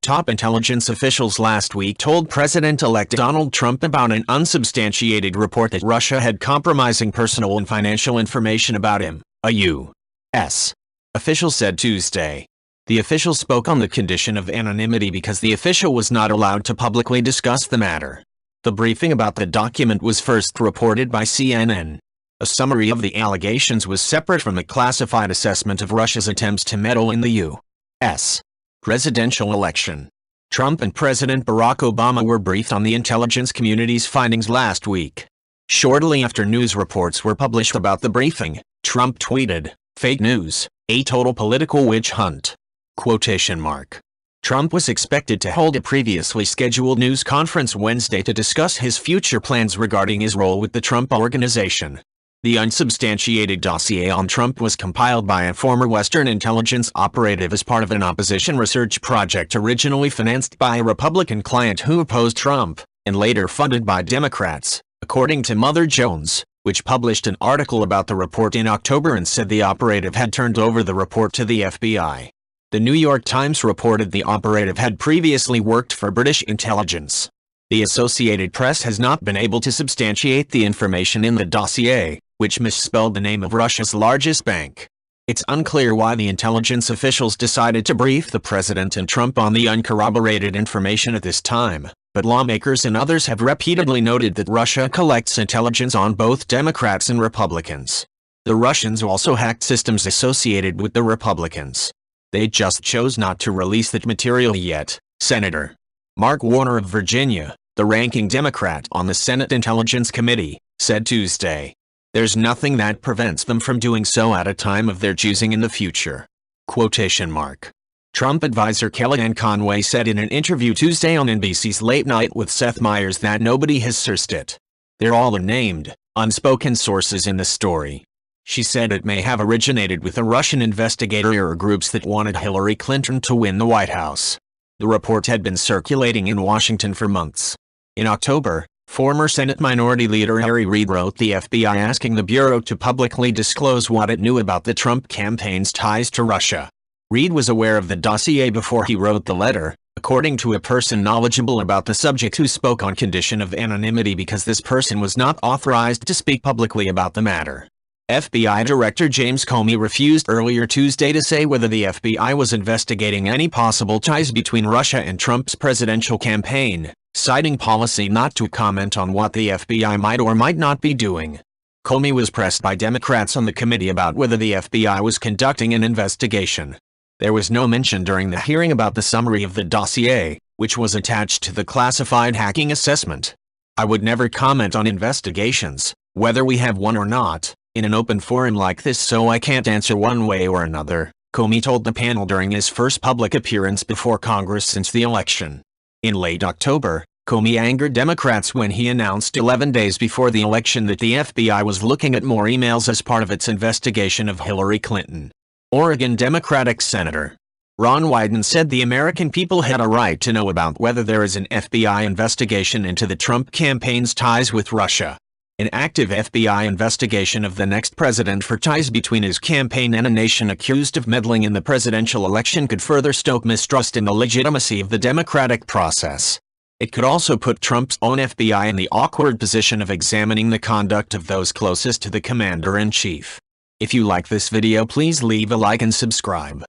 Top intelligence officials last week told President-elect Donald Trump about an unsubstantiated report that Russia had compromising personal and financial information about him, a U.S. official said Tuesday. The official spoke on the condition of anonymity because the official was not allowed to publicly discuss the matter. The briefing about the document was first reported by CNN. A summary of the allegations was separate from a classified assessment of Russia's attempts to meddle in the U.S. presidential election. Trump and President Barack Obama were briefed on the intelligence community's findings last week. Shortly after news reports were published about the briefing, Trump tweeted, "Fake news, a total political witch hunt." Trump was expected to hold a previously scheduled news conference Wednesday to discuss his future plans regarding his role with the Trump Organization. The unsubstantiated dossier on Trump was compiled by a former Western intelligence operative as part of an opposition research project originally financed by a Republican client who opposed Trump, and later funded by Democrats, according to Mother Jones, which published an article about the report in October and said the operative had turned over the report to the FBI. The New York Times reported the operative had previously worked for British intelligence. The Associated Press has not been able to substantiate the information in the dossier, which misspelled the name of Russia's largest bank. It's unclear why the intelligence officials decided to brief the president and Trump on the uncorroborated information at this time, but lawmakers and others have repeatedly noted that Russia collects intelligence on both Democrats and Republicans. The Russians also hacked systems associated with the Republicans. They just chose not to release that material yet, Senator Mark Warner of Virginia, the ranking Democrat on the Senate Intelligence Committee, said Tuesday. There's nothing that prevents them from doing so at a time of their choosing in the future. Trump advisor Kellyanne Conway said in an interview Tuesday on NBC's Late Night with Seth Meyers that nobody has sourced it. They're all unnamed, unspoken sources in the story. She said it may have originated with a Russian investigator or groups that wanted Hillary Clinton to win the White House. The report had been circulating in Washington for months. In October, former Senate Minority Leader Harry Reid wrote the FBI asking the Bureau to publicly disclose what it knew about the Trump campaign's ties to Russia. Reid was aware of the dossier before he wrote the letter, according to a person knowledgeable about the subject who spoke on condition of anonymity because this person was not authorized to speak publicly about the matter. FBI Director James Comey refused earlier Tuesday to say whether the FBI was investigating any possible ties between Russia and Trump's presidential campaign, citing policy not to comment on what the FBI might or might not be doing. Comey was pressed by Democrats on the committee about whether the FBI was conducting an investigation. There was no mention during the hearing about the summary of the dossier, which was attached to the classified hacking assessment. I would never comment on investigations, whether we have one or not, in an open forum like this, so I can't answer one way or another, Comey told the panel during his first public appearance before Congress since the election. In late October, Comey angered Democrats when he announced 11 days before the election that the FBI was looking at more emails as part of its investigation of Hillary Clinton. Oregon Democratic Senator Ron Wyden said the American people had a right to know about whether there is an FBI investigation into the Trump campaign's ties with Russia. An active FBI investigation of the next president for ties between his campaign and a nation accused of meddling in the presidential election could further stoke mistrust in the legitimacy of the democratic process. It could also put Trump's own FBI in the awkward position of examining the conduct of those closest to the commander-in-chief. If you like this video, please leave a like and subscribe.